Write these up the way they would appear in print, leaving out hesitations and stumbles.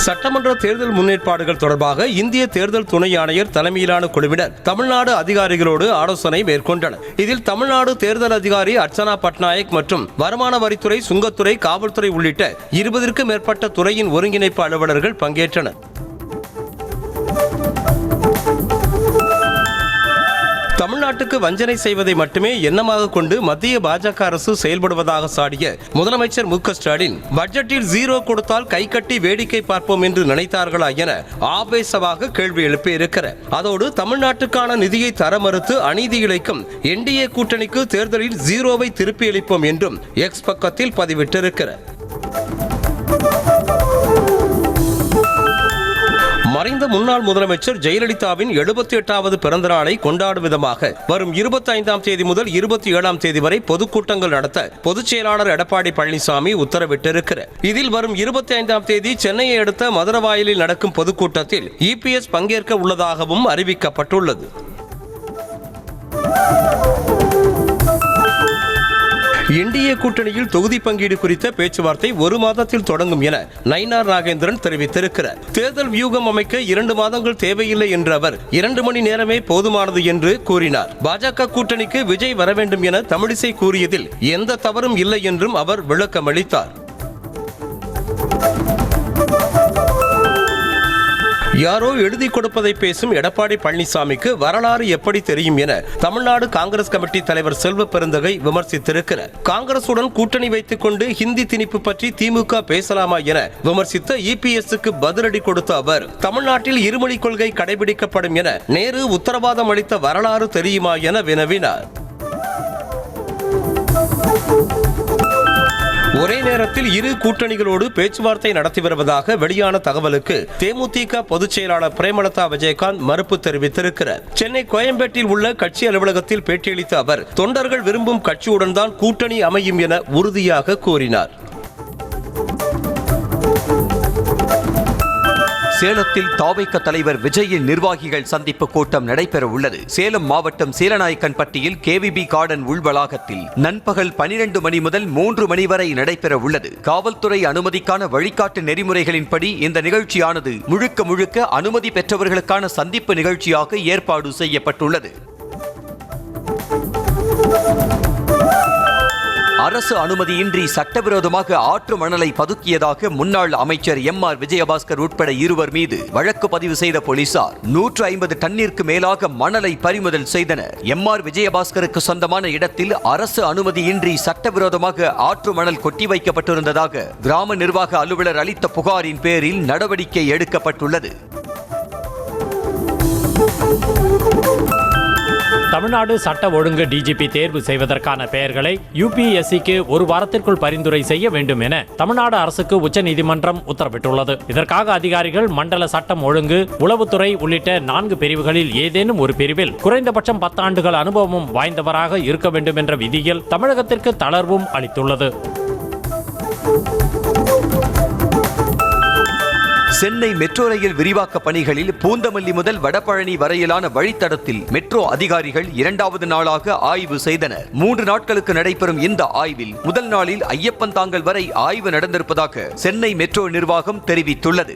சட்டமன்ற தேர்தல் முன்னேற்பாடுகள் தொடர்பாக இந்திய தேர்தல் துணை ஆணையர் தலைமையிலான குழுவினர் தமிழ்நாடு அதிகாரிகளோடு ஆலோசனை மேற்கொண்டனர். இதில் தமிழ்நாடு தேர்தல் அதிகாரி அர்ச்சனா பட்நாயக் மற்றும் வருமான வரித்துறை, சுங்கத்துறை, காவல்துறை உள்ளிட்ட 20க்கும் மேற்பட்ட துறையின் ஒருங்கிணைப்பு அலுவலர்கள் பங்கேற்றனர். தமிழ்நாட்டுக்கு வஞ்சனை செய்வதை மட்டுமே எண்ணமாக கொண்டு மத்திய பாஜக அரசு செயல்படுவதாக சாடிய முதலமைச்சர் மு.க.ஸ்டாலின், பட்ஜெட்டில் 0 கொடுத்தால் கை கட்டி வேடிக்கை பார்ப்போம் என்று நினைத்தார்களா என ஆவேசமாக கேள்வி எழுப்பியிருக்கிறார். அதோடு தமிழ்நாட்டுக்கான நிதியை தர மறுத்து அநீதி இழைக்கும் என்டிஏ கூட்டணிக்கு தேர்தலில் 0வை திருப்பி அளிப்போம் என்றும் எக்ஸ் பக்கத்தில் பதிவிட்டிருக்கிறார். மறைந்த முன்னாள் முதலமைச்சர் ஜெயலலிதாவின் 78வது பிறந்த நாளை கொண்டாடும் விதமாக வரும் 25ஆம் தேதி முதல் 27ஆம் தேதி வரை பொதுக்கூட்டங்கள் நடத்த பொதுச் செயலாளர் எடப்பாடி பழனிசாமி உத்தரவிட்டிருக்கிறார். இதில் வரும் 25ஆம் தேதி சென்னையை அடுத்த மதுரவாயலில் நடக்கும் பொதுக்கூட்டத்தில் EPS பங்கேற்க உள்ளதாகவும் அறிவிக்கப்பட்டுள்ளது. என்டிஏ கூட்டணியில் தொகுதி பங்கீடு குறித்த பேச்சுவார்த்தை 1 மாதத்தில் தொடங்கும் என நயினார் நாகேந்திரன் தெரிவித்திருக்கிறார். தேர்தல் வியூகம் அமைக்க 2 மாதங்கள் தேவையில்லை என்ற அவர் 2 மணி நேரமே போதுமானது என்று கூறினார். பாஜக கூட்டணிக்கு விஜய் வர வேண்டும் என தமிழிசை கூறியதில் எந்த தவறும் இல்லை என்றும் அவர் விளக்கமளித்தார். யாரோ எழுதி கொடுப்பதை பேசும் எடப்பாடி பழனிசாமிக்கு வரலாறு எப்படி தெரியும் என தமிழ்நாடு காங்கிரஸ் கமிட்டி தலைவர் செல்வ பெருந்தகை விமர்சித்திருக்கிறார். காங்கிரசுடன் கூட்டணி வைத்துக் கொண்டு ஹிந்தி திணிப்பு பற்றி திமுக பேசலாமா என விமர்சித்த EPSக்கு பதிலடி கொடுத்த அவர், தமிழ்நாட்டில் இருமொழிக் கொள்கை கடைபிடிக்கப்படும் என நேரு உத்தரவாதம் அளித்த வரலாறு தெரியுமா என வினவினார். ஒரே நேரத்தில் 2 கூட்டணிகளோடு பேச்சுவார்த்தை நடத்தி வருவதாக வெளியான தகவலுக்கு தேமுதிக பொதுச் செயலாளர் பிரேமலதா விஜயகாந்த் மறுப்பு தெரிவித்திருக்கிறார். சென்னை கோயம்பேட்டில் உள்ள கட்சி அலுவலகத்தில் பேட்டியளித்த அவர், தொண்டர்கள் விரும்பும் கட்சியுடன் தான் கூட்டணி அமையும் என உறுதியாக கூறினார். சேலத்தில் தாவைக்க தலைவர் விஜயின் நிர்வாகிகள் சந்திப்பு கூட்டம் நடைபெற உள்ளது. சேலம் மாவட்டம் சீலநாயக்கன்பட்டியில் KVB கார்டன் உள்வளாகத்தில் நண்பகல் 12 மணி முதல் 3 மணி வரை நடைபெற உள்ளது. காவல்துறை அனுமதிக்கான வழிகாட்டு நெறிமுறைகளின்படி இந்த நிகழ்ச்சியானது முழுக்க அனுமதி பெற்றவர்களுக்கான சந்திப்பு நிகழ்ச்சியாக ஏற்பாடு செய்யப்பட்டுள்ளது. அரசு அனுமதியின்றி சட்டவிரோதமாக ஆற்று மணலை பதுக்கியதாக முன்னாள் அமைச்சர் MR விஜயபாஸ்கர் உட்பட 2 மீது வழக்கு பதிவு செய்த போலீசார் 150 டன்னிற்கு மேலாக மணலை பறிமுதல் செய்தனர். MR விஜயபாஸ்கருக்கு சொந்தமான இடத்தில் அரசு அனுமதியின்றி சட்டவிரோதமாக ஆற்று மணல் கொட்டி வைக்கப்பட்டிருந்ததாக கிராம நிர்வாக அலுவலர் அளித்த புகாரின் பேரில் நடவடிக்கை எடுக்கப்பட்டுள்ளது. தமிழ்நாடு சட்ட ஒழுங்கு DGP தேர்வு செய்வதற்கான பெயர்களை UPSCக்கு 1 வாரத்திற்குள் பரிந்துரை செய்ய வேண்டும் என தமிழ்நாடு அரசுக்கு உச்சநீதிமன்றம் உத்தரவிட்டுள்ளது. இதற்காக அதிகாரிகள் மண்டல சட்டம் ஒழுங்கு, உளவுத்துறை உள்ளிட்ட 4 பிரிவுகளில் ஏதேனும் ஒரு பிரிவில் குறைந்தபட்சம் 10 ஆண்டுகள் அனுபவம் வாய்ந்தவராக இருக்க வேண்டும் என்ற விதியில் தமிழகத்திற்கு தளர்வும் அளித்துள்ளது. சென்னை மெட்ரோ ரயில் விரிவாக்க பணிகளில் பூந்தமல்லி முதல் வடபழனி வரையிலான வழித்தடத்தில் மெட்ரோ அதிகாரிகள் 2வது நாளாக ஆய்வு செய்தனர். 3 நாட்களுக்கு நடைபெறும் இந்த ஆய்வில் முதல் நாளில் ஐயப்பன் தாங்கல் வரை ஆய்வு நடந்திருப்பதாக சென்னை மெட்ரோ நிர்வாகம் தெரிவித்துள்ளது.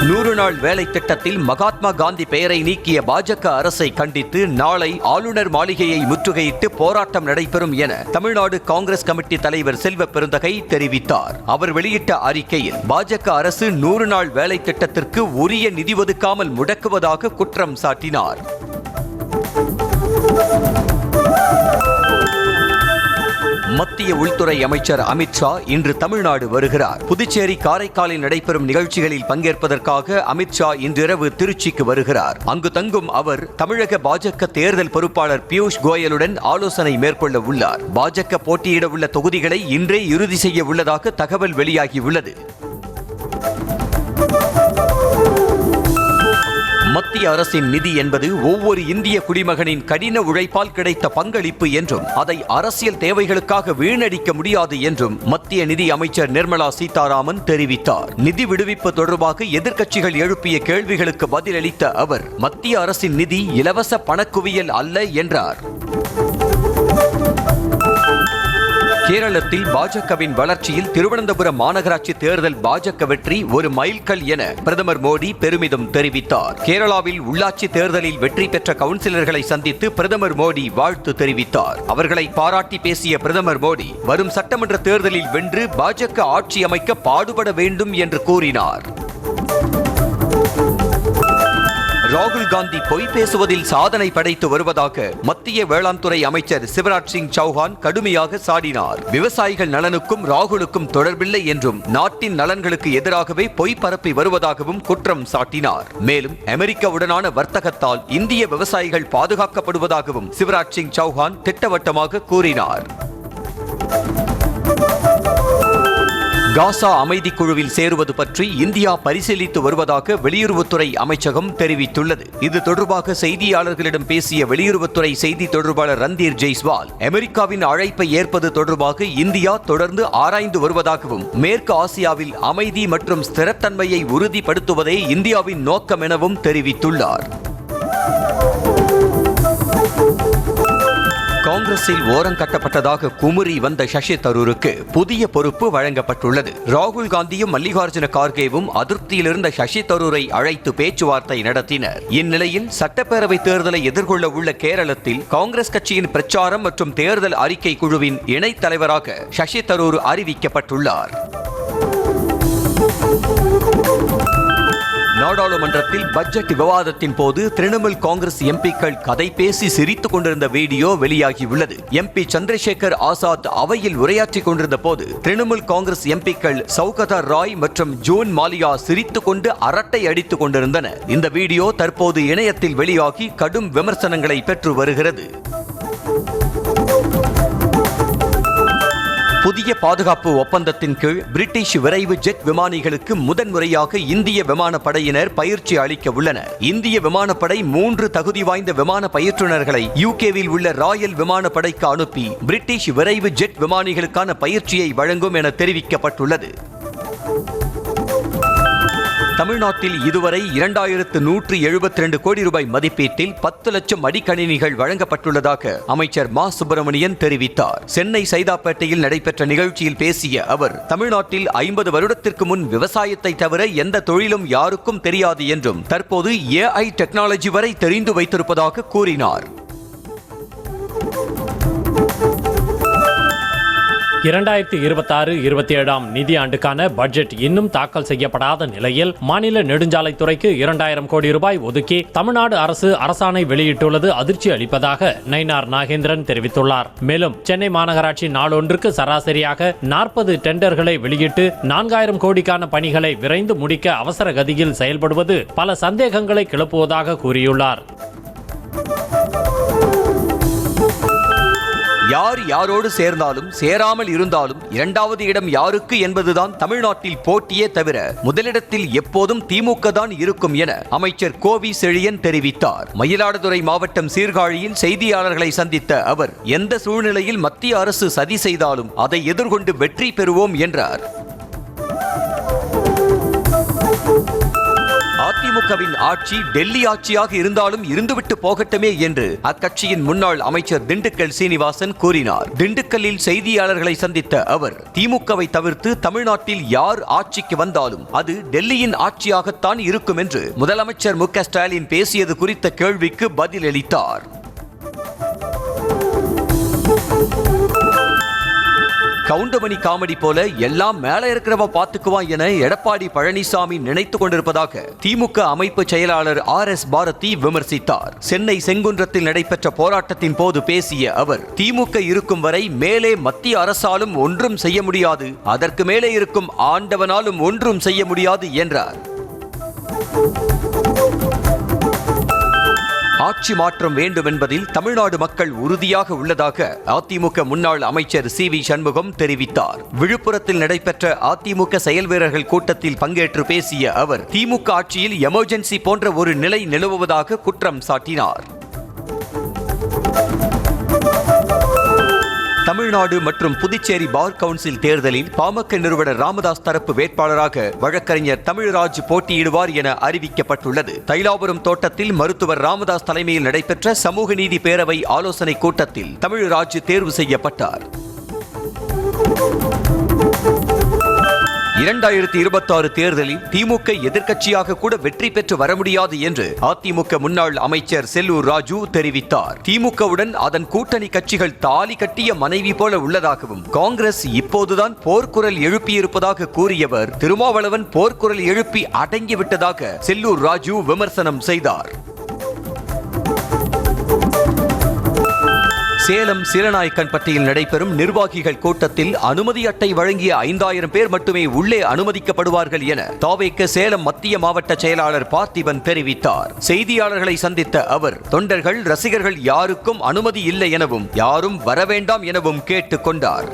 100 நாள் வேலை திட்டத்தில் மகாத்மா காந்தி பெயரை நீக்கிய பாஜக அரசை கண்டித்து நாளை ஆளுநர் மாளிகையை முற்றுகையிட்டு போராட்டம் நடைபெறும் என தமிழ்நாடு காங்கிரஸ் கமிட்டி தலைவர் செல்வ பெருந்தகை தெரிவித்தார். அவர் வெளியிட்ட அறிக்கையில் பாஜக அரசு 100 நாள் வேலை திட்டத்திற்கு உரிய நிதி ஒதுக்காமல் முடக்குவதாக குற்றம் சாட்டினார். மத்திய உள்துறை அமைச்சர் அமித் ஷா இன்று தமிழ்நாடு வருகிறார். புதுச்சேரி, காரைக்காலில் நடைபெறும் நிகழ்ச்சிகளில் பங்கேற்பதற்காக அமித் ஷா இன்றிரவு திருச்சிக்கு வருகிறார். அங்கு தங்கும் அவர் தமிழக பாஜக தேர்தல் பொறுப்பாளர் பியூஷ் கோயலுடன் ஆலோசனை மேற்கொள்ள உள்ளார். பாஜக போட்டியிட உள்ள தொகுதிகளை இன்றே இறுதி செய்ய உள்ளதாக தகவல் வெளியாகியுள்ளது. மத்திய அரசின் நிதி என்பது ஒவ்வொரு இந்திய குடிமகனின் கடின உழைப்பால் கிடைத்த பங்களிப்பு என்றும் அதை அரசியல் தேவைகளுக்காக வீணடிக்க முடியாது என்றும் மத்திய நிதி அமைச்சர் நிர்மலா சீதாராமன் தெரிவித்தார். நிதி விடுவிப்பு தொடர்பாக எதிர்க்கட்சிகள் எழுப்பிய கேள்விகளுக்கு பதிலளித்த அவர், மத்திய அரசின் நிதி இலவச பணக்குவியல் அல்ல என்றார். கேரளத்தில் பாஜகவின் வளர்ச்சியில் திருவனந்தபுரம் மாநகராட்சி தேர்தல் பாஜக வெற்றி ஒரு மைல்கல் என பிரதமர் மோடி பெருமிதம் தெரிவித்தார். கேரளாவில் உள்ளாட்சி தேர்தலில் வெற்றி பெற்ற கவுன்சிலர்களை சந்தித்து பிரதமர் மோடி வாழ்த்து தெரிவித்தார். அவர்களை பாராட்டி பேசிய பிரதமர் மோடி வரும் சட்டமன்ற தேர்தலில் வென்று பாஜக ஆட்சி அமைக்க பாடுபட வேண்டும் என்று கூறினார். ராகுல் காந்தி பொய் பேசுவதில் சாதனை படைத்து வருவதாக மத்திய வேளாண் துறை அமைச்சர் சிவராஜ் சிங் சௌஹான் கடுமையாக சாடினார். விவசாயிகள் நலனுக்கும் ராகுலுக்கும் தொடர்பில்லை என்றும் நாட்டின் நலன்களுக்கு எதிராகவே பொய் பரப்பி வருவதாகவும் குற்றம் சாட்டினார். மேலும் அமெரிக்காவுடனான வர்த்தகத்தால் இந்திய விவசாயிகள் பாதுகாக்கப்படுவதாகவும் சிவராஜ் சிங் சௌஹான் திட்டவட்டமாக கூறினார். காசா அமைதி குழுவில் சேருவது பற்றி இந்தியா பரிசீலித்து வருவதாக வெளியுறவுத்துறை அமைச்சகம் தெரிவித்துள்ளது. இது தொடர்பாக செய்தியாளர்களிடம் பேசிய வெளியுறவுத்துறை செய்தி தொடர்பாளர் ரந்தீர் ஜெய்ஸ்வால் அமெரிக்காவின் அழைப்பை ஏற்பது தொடர்பாக இந்தியா தொடர்ந்து ஆராய்ந்து வருவதாகவும் மேற்கு ஆசியாவில் அமைதி மற்றும் ஸ்திரத்தன்மையை உறுதிப்படுத்துவதே இந்தியாவின் நோக்கம் எனவும் தெரிவித்துள்ளார். காங்கிரஸில் ஓரங்கட்டப்பட்டதாக குமுறி வந்த சசி தரூருக்கு புதிய பொறுப்பு வழங்கப்பட்டுள்ளது. ராகுல் காந்தியும் மல்லிகார்ஜுன கார்கேவும் அதிருப்தியில் இருந்த சசி தரூரை அழைத்து பேச்சுவார்த்தை நடத்தினர். இந்நிலையில் சட்டப்பேரவை தேர்தலை எதிர்கொள்ள உள்ள கேரளத்தில் காங்கிரஸ் கட்சியின் பிரச்சாரம் மற்றும் தேர்தல் அறிக்கை குழுவின் இணைத் தலைவராக சசி தரூர் அறிவிக்கப்பட்டுள்ளார். நாடாளுமன்றத்தில் பட்ஜெட் விவாதத்தின் போது திரிணாமுல் காங்கிரஸ் எம்பிக்கள் கதை பேசி சிரித்துக் கொண்டிருந்த வீடியோ வெளியாகியுள்ளது. எம்பி சந்திரசேகர் ஆசாத் அவையில் உரையாற்றிக் கொண்டிருந்த போது திரிணாமுல் காங்கிரஸ் எம்பிக்கள் சௌகதா ராய் மற்றும் ஜூன் மாலியா சிரித்துக் கொண்டு அரட்டை அடித்துக் கொண்டிருந்தனர். இந்த வீடியோ தற்போது இணையத்தில் வெளியாகி கடும் விமர்சனங்களை பெற்று வருகிறது. புதிய பாதுகாப்பு ஒப்பந்தத்தின் கீழ் பிரிட்டிஷ் விரைவு ஜெட் விமானிகளுக்கு முதன்முறையாக இந்திய விமானப்படையினர் பயிற்சி அளிக்க உள்ளனர். இந்திய விமானப்படை 3 தகுதி வாய்ந்த விமான பயிற்றுநர்களை யூகேவில் உள்ள ராயல் விமானப்படைக்கு அனுப்பி பிரிட்டிஷ் விரைவு ஜெட் விமானிகளுக்கான பயிற்சியை வழங்கும் என தெரிவிக்கப்பட்டுள்ளது. தமிழ்நாட்டில் இதுவரை 2172 கோடி ரூபாய் மதிப்பீட்டில் 10 லட்சம் மடிக்கணினிகள் வழங்கப்பட்டுள்ளதாக அமைச்சர் மா சுப்பிரமணியன் தெரிவித்தார். சென்னை சைதாப்பேட்டையில் நடைபெற்ற நிகழ்ச்சியில் பேசிய அவர் தமிழ்நாட்டில் 50 வருடத்திற்கு முன் விவசாயத்தை தவிர எந்த தொழிலும் யாருக்கும் தெரியாது என்றும் தற்போது AI டெக்னாலஜி வரை தெரிந்து வைத்திருப்பதாக கூறினார். 2026-27 நிதியாண்டுக்கான பட்ஜெட் இன்னும் தாக்கல் செய்யப்படாத நிலையில் மாநில நெடுஞ்சாலைத்துறைக்கு 2000 கோடி ரூபாய் ஒதுக்கி தமிழ்நாடு அரசு அரசாணை வெளியிட்டுள்ளது அதிர்ச்சி அளிப்பதாக நயினார் நாகேந்திரன் தெரிவித்துள்ளார். மேலும் சென்னை மாநகராட்சி நாளொன்றுக்கு சராசரியாக 40 டெண்டர்களை வெளியிட்டு 4000 கோடிக்கான பணிகளை விரைந்து முடிக்க அவசர கதியில் செயல்படுவது பல சந்தேகங்களை கிளப்புவதாக கூறியுள்ளார். யார் யாரோடு சேர்ந்தாலும் சேராமல் இருந்தாலும் 2வது இடம் யாருக்கு என்பதுதான் தமிழ்நாட்டில் போட்டியே தவிர முதலிடத்தில் எப்போதும் திமுக தான் இருக்கும் என அமைச்சர் கோவி செழியன் தெரிவித்தார். மயிலாடுதுறை மாவட்டம் சீர்காழியில் செய்தியாளர்களை சந்தித்த அவர் எந்த சூழ்நிலையில் மத்திய அரசு சதி செய்தாலும் அதை எதிர்கொண்டு வெற்றி பெறுவோம் என்றார். அதிமுகவின் ஆட்சி டெல்லி ஆட்சியாக இருந்தாலும் இருந்துவிட்டு போகட்டுமே என்று அக்கட்சியின் முன்னாள் அமைச்சர் திண்டுக்கல் சீனிவாசன் கூறினார். திண்டுக்கல்லில் செய்தியாளர்களை சந்தித்த அவர் திமுகவை தவிர்த்து தமிழ்நாட்டில் யார் ஆட்சிக்கு வந்தாலும் அது டெல்லியின் ஆட்சியாகத்தான் இருக்கும் என்று முதலமைச்சர் மு.க. ஸ்டாலின் பேசியது குறித்த கேள்விக்கு பதிலளித்தார். கவுண்டமணி காமெடி போல எல்லாம் மேல இருக்கிறவ பாத்துக்குவான் என எடப்பாடி பழனிசாமி நினைத்துக் கொண்டிருப்பதாக திமுக அமைப்பு செயலாளர் RS பாரதி விமர்சித்தார். சென்னை செங்குன்றத்தில் நடைபெற்ற போராட்டத்தின் போது பேசிய அவர் திமுக இருக்கும் வரை மேலே மத்திய அரசாலும் ஒன்றும் செய்ய முடியாது, அதற்கு மேலே இருக்கும் ஆண்டவனாலும் ஒன்றும் செய்ய முடியாது என்றார். ஆட்சி மாற்றம் வேண்டும் என்பதில் தமிழ்நாடு மக்கள் உறுதியாக உள்ளதாக அதிமுக முன்னாள் அமைச்சர் CV சண்முகம் தெரிவித்தார். விழுப்புரத்தில் நடைபெற்ற அதிமுக செயல் வீரர்கள் கூட்டத்தில் பங்கேற்று பேசிய அவர் திமுக ஆட்சியில் எமர்ஜென்சி போன்ற ஒரு நிலை நிலவுவதாக குற்றம் சாட்டினார். தமிழ்நாடு மற்றும் புதுச்சேரி பார் கவுன்சில் தேர்தலில் பாமக நிறுவனர் ராமதாஸ் தரப்பு வேட்பாளராக வழக்கறிஞர் தமிழ்ராஜ் போட்டியிடுவார் என அறிவிக்கப்பட்டுள்ளது. தைலாபுரம் தோட்டத்தில் மருத்துவர் ராமதாஸ் தலைமையில் நடைபெற்ற சமூக நீதி பேரவை ஆலோசனை கூட்டத்தில் தமிழ்ராஜ் தேர்வு செய்யப்பட்டார். 2026 தேர்தலில் திமுக எதிர்க்கட்சியாக கூட வெற்றி பெற்று வர முடியாது என்று அதிமுக முன்னாள் அமைச்சர் செல்லூர் ராஜு தெரிவித்தார். திமுகவுடன் அதன் கூட்டணி கட்சிகள் தாலி கட்டிய மனைவி போல உள்ளதாகவும் காங்கிரஸ் இப்போதுதான் போர்க்குரல் எழுப்பியிருப்பதாக கூறியவர் திருமாவளவன் போர்க்குரல் எழுப்பி அடங்கிவிட்டதாக செல்லூர் ராஜு விமர்சனம் செய்தார். சேலம் சீலநாயக்கன்பட்டியில் நடைபெறும் நிர்வாகிகள் கூட்டத்தில் அனுமதி அட்டை வழங்கிய 5000 பேர் மட்டுமே உள்ளே அனுமதிக்கப்படுவார்கள் என தாவேக சேலம் மத்திய மாவட்ட செயலாளர் பார்த்திபன் தெரிவித்தார். செய்தியாளர்களை சந்தித்த அவர் தொண்டர்கள் ரசிகர்கள் யாருக்கும் அனுமதி இல்லை எனவும் யாரும் வரவேண்டாம் எனவும் கேட்டுக் கொண்டார்.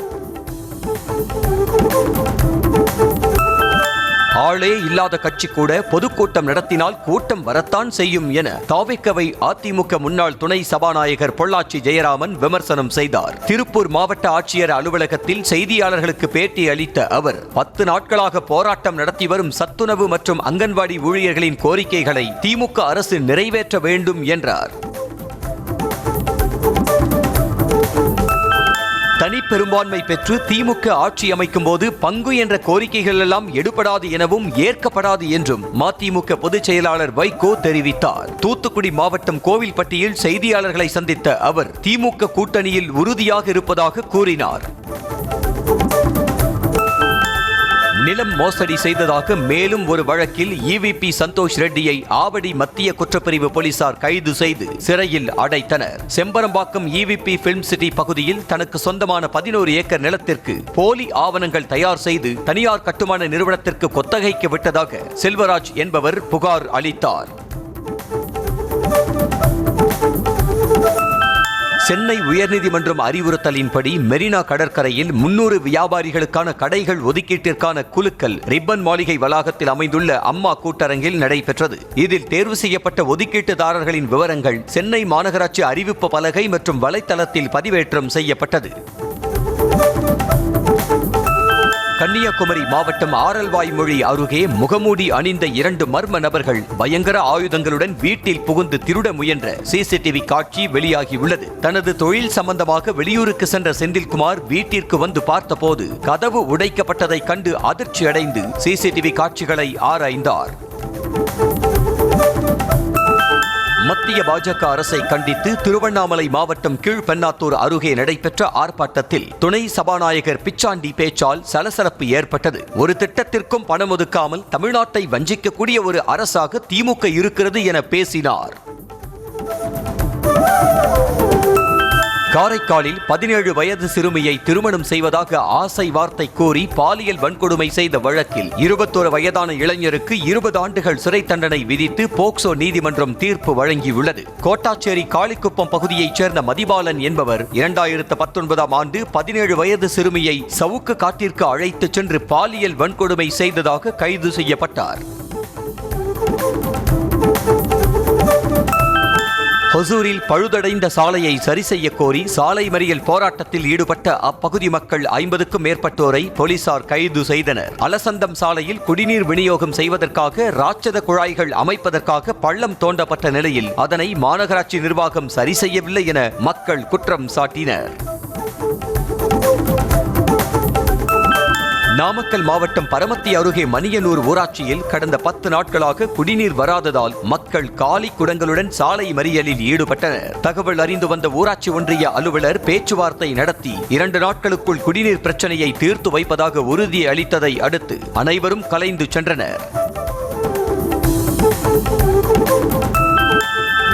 ஆளே இல்லாத கட்சி கூட பொதுக்கூட்டம் நடத்தினால் கூட்டம் வரத்தான் செய்யும் என தாவேக்கவை அதிமுக முன்னாள் துணை சபாநாயகர் பொள்ளாச்சி ஜெயராமன் விமர்சனம் செய்தார். திருப்பூர் மாவட்ட ஆட்சியர் அலுவலகத்தில் செய்தியாளர்களுக்கு பேட்டி அளித்த அவர் 10 நாட்களாக போராட்டம் நடத்தி வரும் சத்துணவு மற்றும் அங்கன்வாடி ஊழியர்களின் கோரிக்கைகளை திமுக அரசு நிறைவேற்ற வேண்டும் என்றார். தனிப்பெரும்பான்மை பெற்று திமுக ஆட்சி அமைக்கும் போது பங்கு என்ற கோரிக்கைகள் எல்லாம் எடுபடாது எனவும் ஏற்கப்படாது என்றும் மதிமுக பொதுச் செயலாளர் வைகோ தெரிவித்தார். தூத்துக்குடி மாவட்டம் கோவில்பட்டியில் செய்தியாளர்களை சந்தித்த அவர் திமுக கூட்டணியில் உறுதியாக இருப்பதாக கூறினார். நிலம் மோசடி செய்ததாக மேலும் ஒரு வழக்கில் EVP சந்தோஷ் ரெட்டியை ஆவடி மத்திய குற்றப்பிரிவு போலீசார் கைது செய்து சிறையில் அடைத்தனர். செம்பரம்பாக்கம் EVP பிலிம் சிட்டி பகுதியில் தனக்கு சொந்தமான 11 ஏக்கர் நிலத்திற்கு போலி ஆவணங்கள் தயார் செய்து தனியார் கட்டுமான நிறுவனத்திற்கு கொத்தகைக்கு விட்டதாக செல்வராஜ் என்பவர் புகார் அளித்தார். சென்னை உயர்நீதிமன்றம் அறிவுறுத்தலின்படி மெரினா கடற்கரையில் 300 வியாபாரிகளுக்கான கடைகள் ஒதுக்கீட்டிற்கான குலுக்கல் ரிப்பன் மாளிகை வளாகத்தில் அமைந்துள்ள அம்மா கூட்டரங்கில் நடைபெற்றது. இதில் தேர்வு செய்யப்பட்ட ஒதுக்கீட்டுதாரர்களின் விவரங்கள் சென்னை மாநகராட்சி அறிவிப்பு பலகை மற்றும் வலைத்தளத்தில் பதிவேற்றம் செய்யப்பட்டது. கன்னியாகுமரி மாவட்டம் ஆரல்வாய்மொழி அருகே முகமூடி அணிந்த 2 மர்ம நபர்கள் பயங்கர ஆயுதங்களுடன் வீட்டில் புகுந்து திருட முயன்ற CCTV காட்சி வெளியாகியுள்ளது. தனது தொழில் சம்பந்தமாக வெளியூருக்கு சென்ற செந்தில்குமார் வீட்டிற்கு வந்து பார்த்தபோது கதவு உடைக்கப்பட்டதை கண்டு அதிர்ச்சியடைந்து CCTV காட்சிகளை ஆராய்ந்தார். மத்திய பாஜக அரசை கண்டித்து திருவண்ணாமலை மாவட்டம் கீழ்பெண்ணாத்தூர் அருகே நடைபெற்ற ஆர்ப்பாட்டத்தில் துணை சபாநாயகர் பிச்சாண்டி பேச்சால் சலசலப்பு ஏற்பட்டது. ஒரு திட்டத்திற்கும் பணம் ஒதுக்காமல் தமிழ்நாட்டை வஞ்சிக்கக்கூடிய ஒரு அரசாக திமுக இருக்கிறது என பேசினார். காரைக்காலில் 17 வயது சிறுமியை திருமணம் செய்வதாக ஆசை வார்த்தை கூறி பாலியல் வன்கொடுமை செய்த வழக்கில் 21 வயதான இளைஞருக்கு 20 ஆண்டுகள் சிறை தண்டனை விதித்து போக்சோ நீதிமன்றம் தீர்ப்பு வழங்கியுள்ளது. கோட்டாச்சேரி காளிக்குப்பம் பகுதியைச் சேர்ந்த மதிபாலன் என்பவர் 2019ஆம் ஆண்டு 17 வயது சிறுமியை சவுக்கு காட்டிற்கு அழைத்துச் சென்று பாலியல் வன்கொடுமை செய்ததாக கைது செய்யப்பட்டார். ஹொசூரில் பழுதடைந்த சாலையை சரி செய்ய கோரி சாலை மறியல் போராட்டத்தில் ஈடுபட்ட அப்பகுதி மக்கள் 50க்கும் மேற்பட்டோரை போலீசார் கைது செய்தனர். அலசந்தம் சாலையில் குடிநீர் விநியோகம் செய்வதற்காக ராட்சத குழாய்கள் அமைப்பதற்காக பள்ளம் தோண்டப்பட்ட நிலையில் அதனை மாநகராட்சி நிர்வாகம் சரி செய்யவில்லை என மக்கள் குற்றம் சாட்டினர். நாமக்கல் மாவட்டம் பரமத்தி அருகே மணியனூர் ஊராட்சியில் கடந்த 10 நாட்களாக குடிநீர் வராததால் மக்கள் காலி குடங்களுடன் சாலை மறியலில் ஈடுபட்டனர். தகவல் அறிந்து வந்த ஊராட்சி ஒன்றிய அலுவலர் பேச்சுவார்த்தை நடத்தி 2 நாட்களுக்குள் குடிநீர் பிரச்சனையை தீர்த்து வைப்பதாக உறுதி அளித்ததை அடுத்து அனைவரும் கலைந்து சென்றனர்.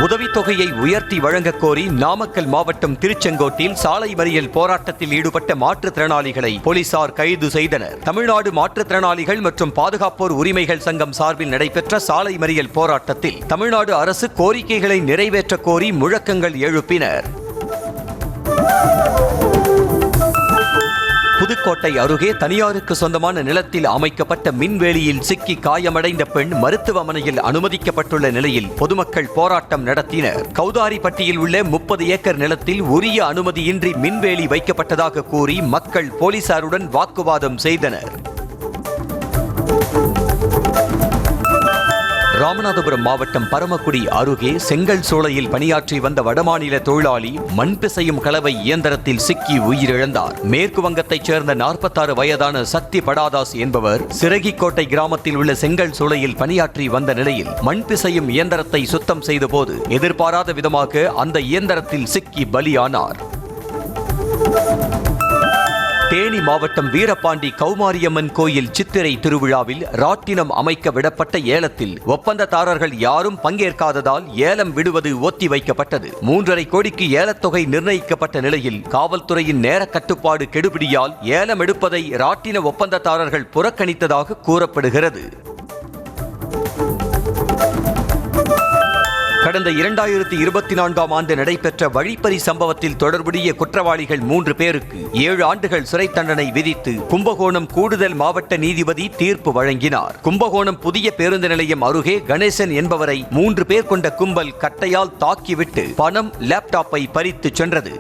உதவித்தொகையை உயர்த்தி வழங்க கோரி நாமக்கல் மாவட்டம் திருச்செங்கோட்டில் சாலை மறியல் போராட்டத்தில் ஈடுபட்ட மாற்றுத்திறனாளிகளை போலீசார் கைது செய்தனர். தமிழ்நாடு மாற்றுத்திறனாளிகள் மற்றும் பாதுகாப்போர் உரிமைகள் சங்கம் சார்பில் நடைபெற்ற சாலை மறியல் போராட்டத்தில் தமிழ்நாடு அரசு கோரிக்கைகளை நிறைவேற்ற கோரி முழக்கங்கள் எழுப்பினர். புதுக்கோட்டை அருகே தனியாருக்கு சொந்தமான நிலத்தில் அமைக்கப்பட்ட மின்வேலியில் சிக்கி காயமடைந்த பெண் மருத்துவமனையில் அனுமதிக்கப்பட்டுள்ள நிலையில் பொதுமக்கள் போராட்டம் நடத்தினர். கௌதாரிப்பட்டியில் உள்ள 30 ஏக்கர் நிலத்தில் உரிய அனுமதியின்றி மின்வேலி வைக்கப்பட்டதாக கூறி மக்கள் போலீசாருடன் வாக்குவாதம் செய்தனர். ராமநாதபுரம் மாவட்டம் பரமக்குடி அருகே செங்கல் சோலையில் பணியாற்றி வந்த வடமாநில தொழிலாளி மண் பிசையும் கலவை இயந்திரத்தில் சிக்கி உயிரிழந்தார். மேற்கு வங்கத்தைச் சேர்ந்த 46 வயதான சக்தி படாதாஸ் என்பவர் சிறகிக்கோட்டை கிராமத்தில் உள்ள செங்கல் சோலையில் பணியாற்றி வந்த நிலையில் மண் பிசையும் இயந்திரத்தை சுத்தம் செய்தபோது எதிர்பாராத விதமாக அந்த இயந்திரத்தில் சிக்கி பலியானார். தேனி மாவட்டம் வீரபாண்டி கௌமாரியம்மன் கோயில் சித்திரை திருவிழாவில் ராட்டினம் அமைக்க விடப்பட்ட ஏலத்தில் ஒப்பந்ததாரர்கள் யாரும் பங்கேற்காததால் ஏலம் விடுவது ஒத்திவைக்கப்பட்டது. 3.5 கோடிக்கு ஏலத்தொகை நிர்ணயிக்கப்பட்ட நிலையில் காவல்துறையின் நேர கட்டுப்பாடு கெடுபிடியால் ஏலம் எடுப்பதை ராட்டின ஒப்பந்ததாரர்கள் புறக்கணித்ததாக கூறப்படுகிறது. கடந்த 2024ஆம் ஆண்டு நடைபெற்ற வழிப்பறி சம்பவத்தில் தொடர்புடைய குற்றவாளிகள் 3 பேருக்கு 7 ஆண்டுகள் சிறை தண்டனை விதித்து கும்பகோணம் கூடுதல் மாவட்ட நீதிபதி தீர்ப்பு வழங்கினார். கும்பகோணம் புதிய பேருந்து நிலையம் அருகே கணேசன் என்பவரை 3 பேர் கொண்ட கும்பல் கட்டையால் தாக்கிவிட்டு பணம், லேப்டாப்பை பறித்து சென்றது.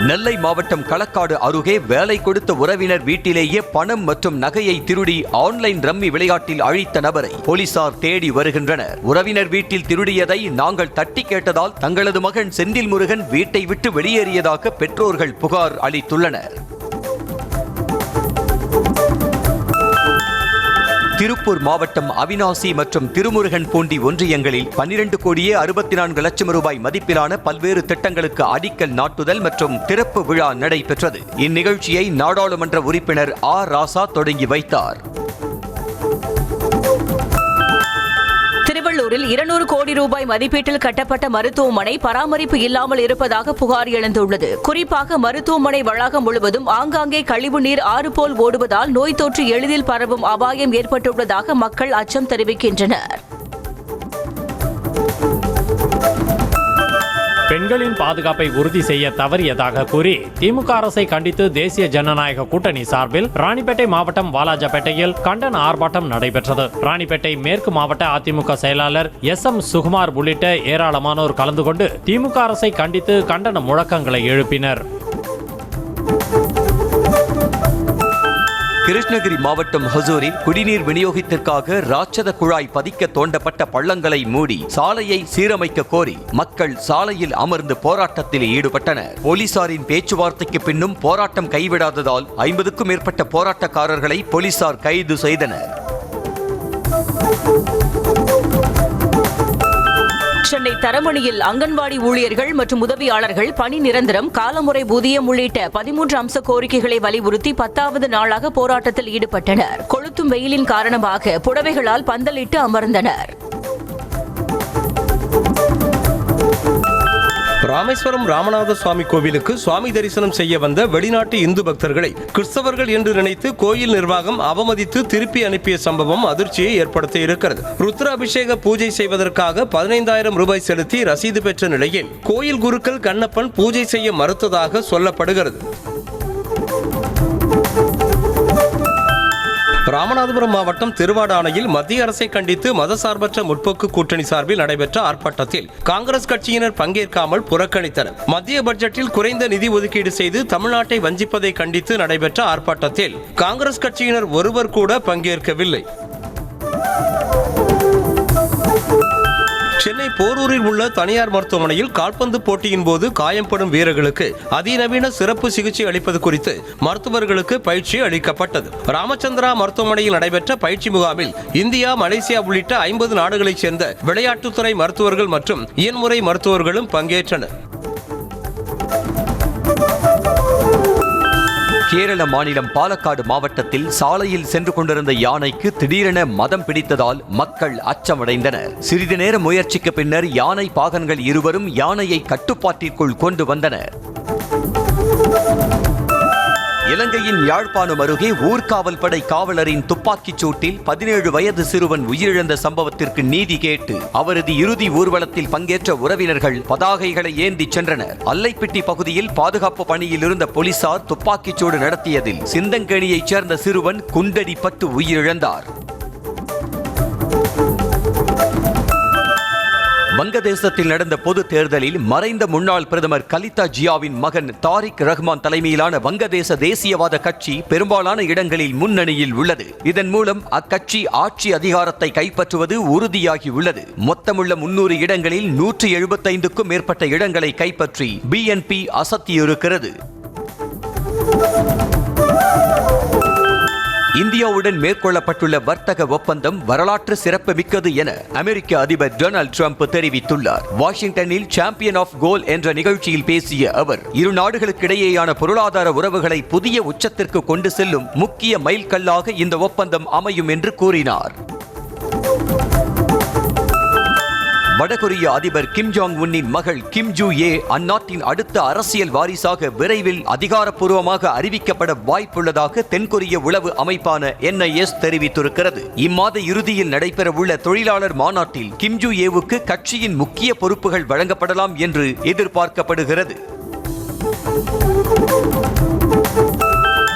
நெல்லை மாவட்டம் களக்காடு அருகே வேலை கொடுத்த உறவினர் வீட்டிலேயே பணம் மற்றும் நகையை திருடி ஆன்லைன் ரம்மி விளையாட்டில் அழித்த நபரை போலீசார் தேடி வருகின்றனர். உறவினர் வீட்டில் திருடியதை நாங்கள் தட்டி கேட்டதால் தங்களது மகன் செந்தில் முருகன் வீட்டை விட்டு வெளியேறியதாக பெற்றோர்கள் புகார் அளித்துள்ளனர். திருப்பூர் மாவட்டம் அவிநாசி மற்றும் திருமுருகன் பூண்டி ஒன்றியங்களில் 12,64,00,000 ரூபாய் மதிப்பிலான பல்வேறு திட்டங்களுக்கு அடிக்கல் நாட்டுதல் மற்றும் திறப்பு விழா நடைபெற்றது. இந்நிகழ்ச்சியை நாடாளுமன்ற உறுப்பினர் ராசா தொடங்கி வைத்தார். திருவள்ளூரில் 200 கோடி ரூபாய் மதிப்பீட்டில் கட்டப்பட்ட மருத்துவமனை பராமரிப்பு இல்லாமல் இருப்பதாக புகார் எழுந்துள்ளது. குறிப்பாக மருத்துவமனை வளாகம் முழுவதும் ஆங்காங்கே கழிவுநீர் ஆறு போல் ஓடுவதால் நோய் தொற்று எளிதில் பரவும் அபாயம் ஏற்பட்டுள்ளதாக மக்கள் அச்சம் தெரிவிக்கின்றனர். பெண்களின் பாதுகாப்பை உறுதி செய்ய தவறியதாக கூறி திமுக அரசை கண்டித்து தேசிய ஜனநாயக கூட்டணி சார்பில் ராணிப்பேட்டை மாவட்டம் வாலாஜாபேட்டையில் கண்டன ஆர்ப்பாட்டம் நடைபெற்றது. ராணிப்பேட்டை மேற்கு மாவட்ட அதிமுக செயலாளர் SM சுகுமார் உள்ளிட்ட ஏராளமானோர் கலந்து கொண்டு திமுக அரசை கண்டித்து கண்டன முழக்கங்களை எழுப்பினர். கிருஷ்ணகிரி மாவட்டம் ஹசூரில் குடிநீர் விநியோகத்திற்காக ராட்சத குழாய் பதிக்க தோண்டப்பட்ட பள்ளங்களை மூடி சாலையை சீரமைக்க கோரி மக்கள் சாலையில் அமர்ந்து போராட்டத்தில் ஈடுபட்டனர். போலீசாரின் பேச்சுவார்த்தைக்கு பின்னும் போராட்டம் கைவிடாததால் 50க்கும் மேற்பட்ட போராட்டக்காரர்களை போலீசார் கைது செய்தனர். சென்னை தரமணியில் அங்கன்வாடி ஊழியர்கள் மற்றும் உதவியாளர்கள் பணி நிரந்தரம், காலமுறை ஊதியம் உள்ளிட்ட 13 அம்ச கோரிக்கைகளை வலியுறுத்தி 10வது நாளாக போராட்டத்தில் ஈடுபட்டனர். கொளுத்தும் வெயிலின் காரணமாக புடவைகளால் பந்தலிட்டு அமர்ந்தனர். ராமேஸ்வரம் ராமநாத சுவாமி கோவிலுக்கு சுவாமி தரிசனம் செய்ய வந்த வெளிநாட்டு இந்து பக்தர்களை கிறிஸ்தவர்கள் என்று நினைத்து கோயில் நிர்வாகம் அவமதித்து திருப்பி அனுப்பிய சம்பவம் அதிர்ச்சியை ஏற்படுத்தி இருக்கிறது. ருத்ராபிஷேக பூஜை செய்வதற்காக 15,000 ரூபாய் செலுத்தி ரசீது பெற்ற நிலையில் கோயில் குருக்கள் கண்ணப்பன் பூஜை செய்ய மறுத்ததாக சொல்லப்படுகிறது. ராமநாதபுரம் மாவட்டம் திருவாடானையில் மத்திய அரசை கண்டித்து மதசார்பற்ற முற்போக்கு கூட்டணி சார்பில் நடைபெற்ற ஆர்ப்பாட்டத்தில் காங்கிரஸ் கட்சியினர் பங்கேற்காமல் புறக்கணித்தனர். மத்திய பட்ஜெட்டில் குறைந்த நிதி ஒதுக்கீடு செய்து தமிழ்நாட்டை வஞ்சிப்பதை கண்டித்து நடைபெற்ற ஆர்ப்பாட்டத்தில் காங்கிரஸ் கட்சியினர் ஒருவர் கூட பங்கேற்கவில்லை. சென்னை போரூரில் உள்ள தனியார் மருத்துவமனையில் கால்பந்து போட்டியின் போது காயம்படும் வீரர்களுக்கு அதிநவீன சிறப்பு சிகிச்சை அளிப்பது குறித்து மருத்துவர்களுக்கு பயிற்சி அளிக்கப்பட்டது. ராமச்சந்திரா மருத்துவமனையில் நடைபெற்ற பயிற்சி முகாமில் இந்தியா, மலேசியா உள்ளிட்ட 50 நாடுகளைச் சேர்ந்த விளையாட்டுத்துறை மருத்துவர்கள் மற்றும் இயன்முறை மருத்துவர்களும் பங்கேற்றனர். கேரள மாநிலம் பாலக்காடு மாவட்டத்தில் சாலையில் சென்று கொண்டிருந்த யானைக்கு திடீரென மதம் பிடித்ததால் மக்கள் அச்சமடைந்தனர். சிறிது நேர முயற்சிக்கு பின்னர் யானை பாகன்கள் இருவரும் யானையை கட்டுப்பாட்டிற்குள் கொண்டு வந்தனர். இலங்கையின் யாழ்ப்பாணம் அருகே ஊர்காவல் படை காவலரின் துப்பாக்கிச் சூட்டில் 17 வயது சிறுவன் உயிரிழந்த சம்பவத்திற்கு நீதி கேட்டு அவரது இறுதி ஊர்வலத்தில் பங்கேற்ற உறவினர்கள் பதாகைகளை ஏந்தி சென்றனர். அல்லைப்பிட்டி பகுதியில் பாதுகாப்பு பணியில் இருந்த போலீசார் துப்பாக்கிச் சூடு நடத்தியதில் சிந்தங்கேணியைச் சேர்ந்த சிறுவன் குண்டடிப்பட்டு உயிரிழந்தார். வங்கதேசத்தில் நடந்த பொது தேர்தலில் மறைந்த முன்னாள் பிரதமர் கலிதா ஜியாவின் மகன் தாரிக் ரஹ்மான் தலைமையிலான வங்கதேச தேசியவாத கட்சி பெரும்பாலான இடங்களில் முன்னணியில் உள்ளது. இதன் மூலம் அக்கட்சி ஆட்சி அதிகாரத்தை கைப்பற்றுவது உறுதியாகி உள்ளது. மொத்தமுள்ள 300 இடங்களில் 175க்கும் மேற்பட்ட இடங்களை கைப்பற்றி பிஎன்பி அசத்தியிருக்கிறது. இந்தியாவுடன் மேற்கொள்ளப்பட்டுள்ள வர்த்தக ஒப்பந்தம் வரலாற்று சிறப்புமிக்கது என அமெரிக்க அதிபர் டொனால்ட் ட்ரம்ப் தெரிவித்துள்ளார். வாஷிங்டனில் சாம்பியன் ஆஃப் கோல் என்ற நிகழ்ச்சியில் பேசிய அவர், இரு நாடுகளுக்கிடையேயான பொருளாதார உறவுகளை புதிய உச்சத்திற்கு கொண்டு செல்லும் முக்கிய மைல்கல்லாக இந்த ஒப்பந்தம் அமையும் என்று கூறினார். வடகொரிய அதிபர் கிம் ஜாங் உன்னின் மகள் கிம் ஜூ ஏ அந்நாட்டின் அடுத்த அரசியல் வாரிசாக விரைவில் அதிகாரப்பூர்வமாக அறிவிக்கப்பட வாய்ப்புள்ளதாக தென்கொரிய உளவு அமைப்பான NIS தெரிவித்திருக்கிறது. இம்மாத இறுதியில் நடைபெறவுள்ள தொழிலாளர் மாநாட்டில் கிம் ஜூ ஏவுக்கு கட்சியின் முக்கிய பொறுப்புகள் வழங்கப்படலாம் என்று எதிர்பார்க்கப்படுகிறது.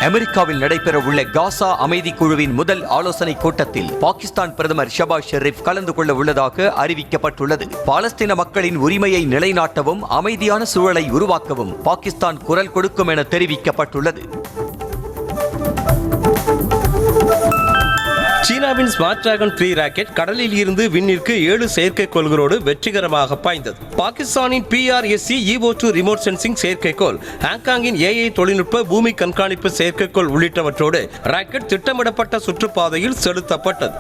அமெரிக்காவில் நடைபெறவுள்ள காசா அமைதி குழுவின் முதல் ஆலோசனை கூட்டத்தில் பாகிஸ்தான் பிரதமர் ஷபாஸ் ஷெரீப் கலந்து கொள்ள உள்ளதாக அறிவிக்கப்பட்டுள்ளது. பாலஸ்தீன மக்களின் உரிமையை நிலைநாட்டவும் அமைதியான சூழலை உருவாக்கவும் பாகிஸ்தான் குரல் கொடுக்கும் என தெரிவிக்கப்பட்டுள்ளது. சீனாவின் ஸ்மார்ட் டிராகன் 3 ராக்கெட் கடலில் இருந்து விண்ணிற்கு 7 செயற்கைக்கோள்களோடு வெற்றிகரமாக பாய்ந்தது. பாகிஸ்தானின் PRSC EO2 ரிமோட் சென்சிங் செயற்கைக்கோள், ஹாங்காங்கின் AI தொழில்நுட்ப பூமி கண்காணிப்பு செயற்கைக்கோள் உள்ளிட்டவற்றோடு ராக்கெட் திட்டமிடப்பட்ட சுற்றுப்பாதையில் செலுத்தப்பட்டது.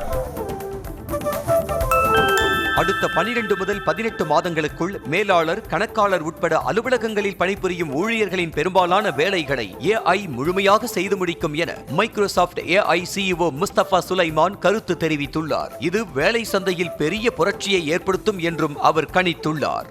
அடுத்த 12 முதல் 18 மாதங்களுக்குள் மேலாளர், கணக்காளர் உட்பட அலுவலகங்களில் பணிபுரியும் ஊழியர்களின் பெரும்பாலான வேலைகளை AI முழுமையாக செய்து முடிக்கும் என Microsoft AI CEO Mustafa Suleyman கருத்து தெரிவித்துள்ளார். இது வேலை சந்தையில் பெரிய புரட்சியை ஏற்படுத்தும் என்றும் அவர் கணித்துள்ளார்.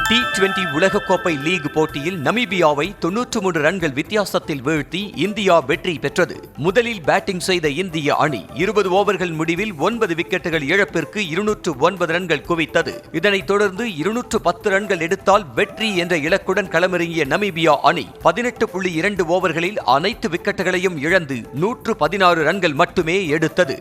T20 உலகக்கோப்பை லீக் போட்டியில் நமீபியாவை 93 ரன்கள் வித்தியாசத்தில் வீழ்த்தி இந்தியா வெற்றி பெற்றது. முதலில் பேட்டிங் செய்த இந்திய அணி 20 ஓவர்கள் முடிவில் 9 விக்கெட்டுகள் இழப்பிற்கு 209 ரன்கள் குவித்தது. இதனைத் தொடர்ந்து 210 ரன்கள் எடுத்தால் வெற்றி என்ற இலக்குடன் களமிறங்கிய நமீபியா அணி 18.2 ஓவர்களில் அனைத்து விக்கெட்டுகளையும் இழந்து 116 ரன்கள் மட்டுமே எடுத்தது.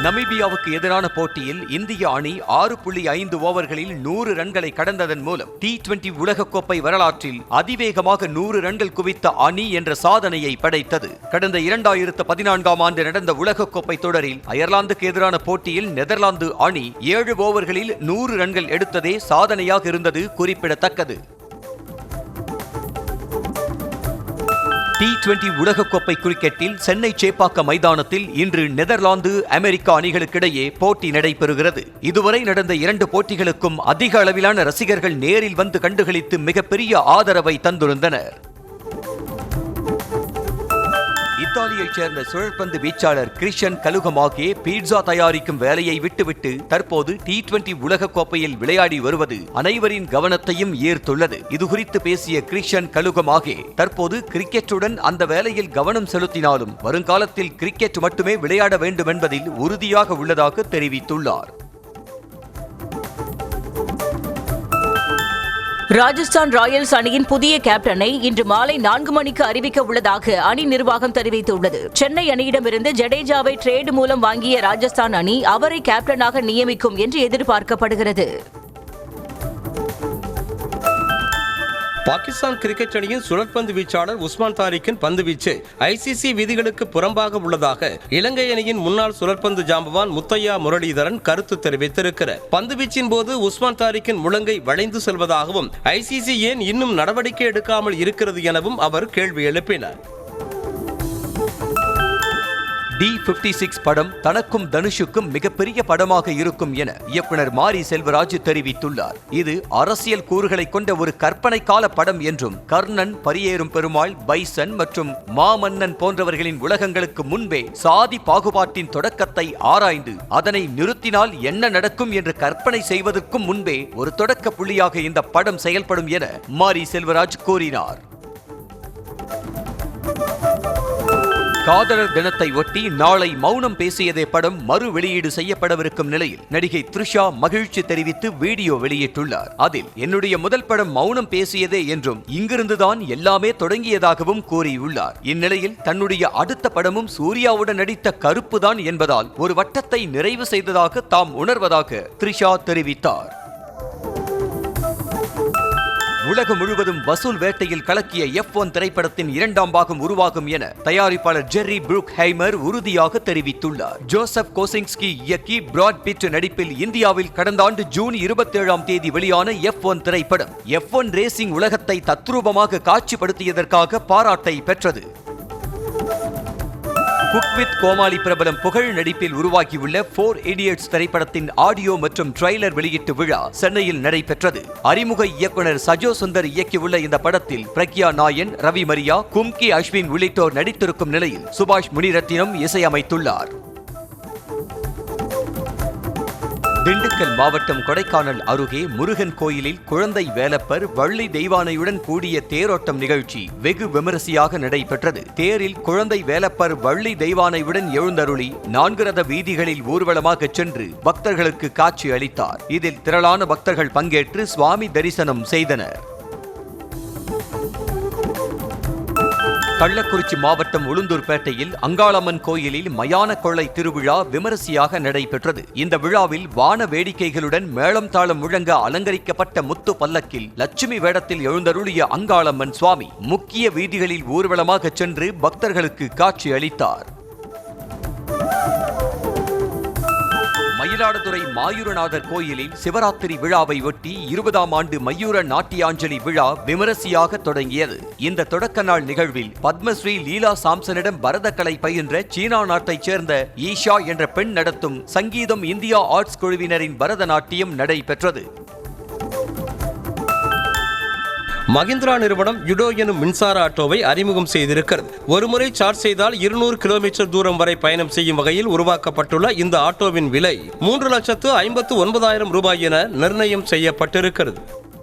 நமீபியாவுக்கு எதிரான போட்டியில் இந்திய அணி 6.5 ஓவர்களில் 100 ரன்களை கடந்ததன் மூலம் T20 உலகக்கோப்பை வரலாற்றில் அதிவேகமாக 100 ரன்கள் குவித்த அணி என்ற சாதனையை படைத்தது. கடந்த 2014ஆம் ஆண்டு நடந்த உலகக்கோப்பை தொடரில் அயர்லாந்துக்கு எதிரான போட்டியில் நெதர்லாந்து அணி 7 ஓவர்களில் 100 ரன்கள் எடுத்ததே சாதனையாக இருந்தது குறிப்பிடத்தக்கது. T20 உலகக்கோப்பை கிரிக்கெட்டில் சென்னை சேப்பாக்க மைதானத்தில் இன்று நெதர்லாந்து, அமெரிக்கா அணிகளுக்கிடையே போட்டி நடைபெறுகிறது. இதுவரை நடந்த 2 போட்டிகளுக்கும் அதிக அளவிலான ரசிகர்கள் நேரில் வந்து கண்டுகளித்து மிகப்பெரிய ஆதரவை தந்திருந்தனர். இத்தாலியைச் சேர்ந்த சுழற்பந்து வீச்சாளர் கிறிஸ்டியன் கலுகமாகே பீட்சா தயாரிக்கும் வேலையை விட்டுவிட்டு தற்போது T20 உலகக்கோப்பையில் விளையாடி வருவது அனைவரின் கவனத்தையும் ஈர்த்துள்ளது. இதுகுறித்து பேசிய கிறிஸ்டியன் கலுகமாகே தற்போது கிரிக்கெட்டுடன் அந்த வேலையில் கவனம் செலுத்தினாலும் வருங்காலத்தில் கிரிக்கெட் மட்டுமே விளையாட வேண்டும் என்பதில் உறுதியாக உள்ளதாக தெரிவித்துள்ளார். ராஜஸ்தான் ராயல்ஸ் அணியின் புதிய கேப்டனை இன்று மாலை 4 மணிக்கு அறிவிக்க உள்ளதாக அணி நிர்வாகம் தெரிவித்துள்ளது. சென்னை அணியிடமிருந்து ஜடேஜாவை ட்ரேட் மூலம் வாங்கிய ராஜஸ்தான் அணி அவரை கேப்டனாக நியமிக்கும் என்று எதிர்பார்க்கப்படுகிறது. பாகிஸ்தான் கிரிக்கெட் அணியின் சுழற்பந்து வீச்சாளர் உஸ்மான் தாரிக்கின் பந்துவீச்சு ICC விதிகளுக்கு புறம்பாக உள்ளதாக இலங்கை அணியின் முன்னாள் சுழற்பந்து ஜாம்பவான் முத்தையா முரளிதரன் கருத்து தெரிவித்திருக்கிறார். பந்துவீச்சின் போது உஸ்மான் தாரிக்கின் முழங்கை வளைந்து செல்வதாகவும் ICC ஏன் இன்னும் நடவடிக்கை எடுக்காமல் இருக்கிறது எனவும் அவர் கேள்வி எழுப்பினார். D56 படம் தனக்கும் தனுஷுக்கும் மிகப்பெரிய படமாக இருக்கும் என இயக்குனர் மாரி செல்வராஜ் தெரிவித்துள்ளார். இது அரசியல் கூறுகளை கொண்ட ஒரு கற்பனை கால படம் என்றும் கர்ணன், பரியேறும் பெருமாள், பைசன் மற்றும் மாமன்னன் போன்றவர்களின் உலகங்களுக்கு முன்பே சாதி பாகுபாட்டின் தொடக்கத்தை ஆராய்ந்து அதனை நிறுத்தினால் என்ன நடக்கும் என்று கற்பனை செய்வதற்கும் முன்பே ஒரு தொடக்க புள்ளியாக இந்த படம் செயல்படும் என மாரி செல்வராஜ் கூறினார். காதலர் தினத்தை ஒட்டி நாளை மௌனம் பேசியதே படம் மறு வெளியீடு செய்யப்படவிருக்கும் நிலையில் நடிகை த்ரிஷா மகிழ்ச்சி தெரிவித்து வீடியோ வெளியிட்டுள்ளார். அதில் என்னுடைய முதல் படம் மௌனம் பேசியதே என்றும் இங்கிருந்துதான் எல்லாமே தொடங்கியதாகவும் கூறியுள்ளார். இந்நிலையில் தன்னுடைய அடுத்த படமும் சூர்யாவுடன் நடித்த கருப்பு தான் என்பதால் ஒரு வட்டத்தை நிறைவு செய்ததாக தாம் உணர்வதாக த்ரிஷா தெரிவித்தார். உலகம் முழுவதும் வசூல் வேட்டையில் கலக்கிய F1 திரைப்படத்தின் 2ஆம் பாகம் உருவாகும் என தயாரிப்பாளர் ஜெர்ரி புரூக்ஹைமர் உறுதியாக தெரிவித்துள்ளார். ஜோசப் கோசின்ஸ்கி இயக்கி பிராட் பிட் நடிப்பில் இந்தியாவில் கடந்த ஆண்டு ஜூன் 27ஆம் தேதி வெளியான F1 திரைப்படம் F1 ரேசிங் உலகத்தை தத்ரூபமாக காட்சிப்படுத்தியதற்காக பாராட்டை பெற்றது. குக் வித் கோமாளி பிரபலம் புகழ் நடிப்பில் உருவாகியுள்ள 4 இடியட்ஸ் திரைப்படத்தின் ஆடியோ மற்றும் ட்ரெய்லர் வெளியீட்டு விழா சென்னையில் நடைபெற்றது. அறிமுக இயக்குனர் சஜோ சுந்தர் இயக்கியுள்ள இந்த படத்தில் பிரக்யா நாயன், ரவி மரியா, கும்கி அஸ்வின் உள்ளிட்டோர் நடித்திருக்கும் நிலையில் சுபாஷ் முனிரத்தினம் இசையமைத்துள்ளார். திண்டுக்கல் மாவட்டம் கொடைக்கானல் அருகே முருகன் கோயிலில் குழந்தை வேலப்பர் வள்ளி தெய்வானையுடன் கூடிய தேரோட்டம் நிகழ்ச்சி வெகு விமரிசையாக நடைபெற்றது. தேரில் குழந்தை வேலப்பர் வள்ளி தெய்வானையுடன் எழுந்தருளி 4 ரத வீதிகளில் ஊர்வலமாக சென்று பக்தர்களுக்கு காட்சி அளித்தார். இதில் திரளான பக்தர்கள் பங்கேற்று சுவாமி தரிசனம் செய்தனர். கள்ளக்குறிச்சி மாவட்டம் உளுந்தூர்பேட்டையில் அங்காளம்மன் கோயிலில் மயான கொள்ளை திருவிழா விமரிசையாக நடைபெற்றது. இந்த விழாவில் வான வேடிக்கைகளுடன் மேளம் தாளம் முழங்க அலங்கரிக்கப்பட்ட முத்து பல்லக்கில் லட்சுமி வேடத்தில் எழுந்தருளிய அங்காளம்மன் சுவாமி முக்கிய வீதிகளில் ஊர்வலமாக சென்று பக்தர்களுக்கு காட்சி அளித்தார். மயிலாடுதுறை மாயூரநாதர் கோயிலில் சிவராத்திரி விழாவை ஒட்டி 20ஆம் ஆண்டு மயூர நாட்டியாஞ்சலி விழா விமரிசையாக தொடங்கியது. இந்த தொடக்க நாள் நிகழ்வில் பத்மஸ்ரீ லீலா சாம்சனிடம் பரதக்கலை பயின்ற சீனா நாட்டைச் சேர்ந்த ஈஷா என்ற பெண் நடத்தும் சங்கீதம் இந்தியா ஆர்ட்ஸ் குழுவினரின் பரதநாட்டியம் நடைபெற்றது. மகிந்திரா நிறுவனம் யுடோ எனும் மின்சார ஆட்டோவை அறிமுகம் செய்திருக்கிறது. ஒருமுறை சார்ஜ் செய்தால் 200 கிலோமீட்டர் தூரம் வரை பயணம் செய்யும் வகையில் உருவாக்கப்பட்டுள்ள இந்த ஆட்டோவின் விலை 3,59,000 ரூபாய் என நிர்ணயம் செய்யப்பட்டிருக்கிறது.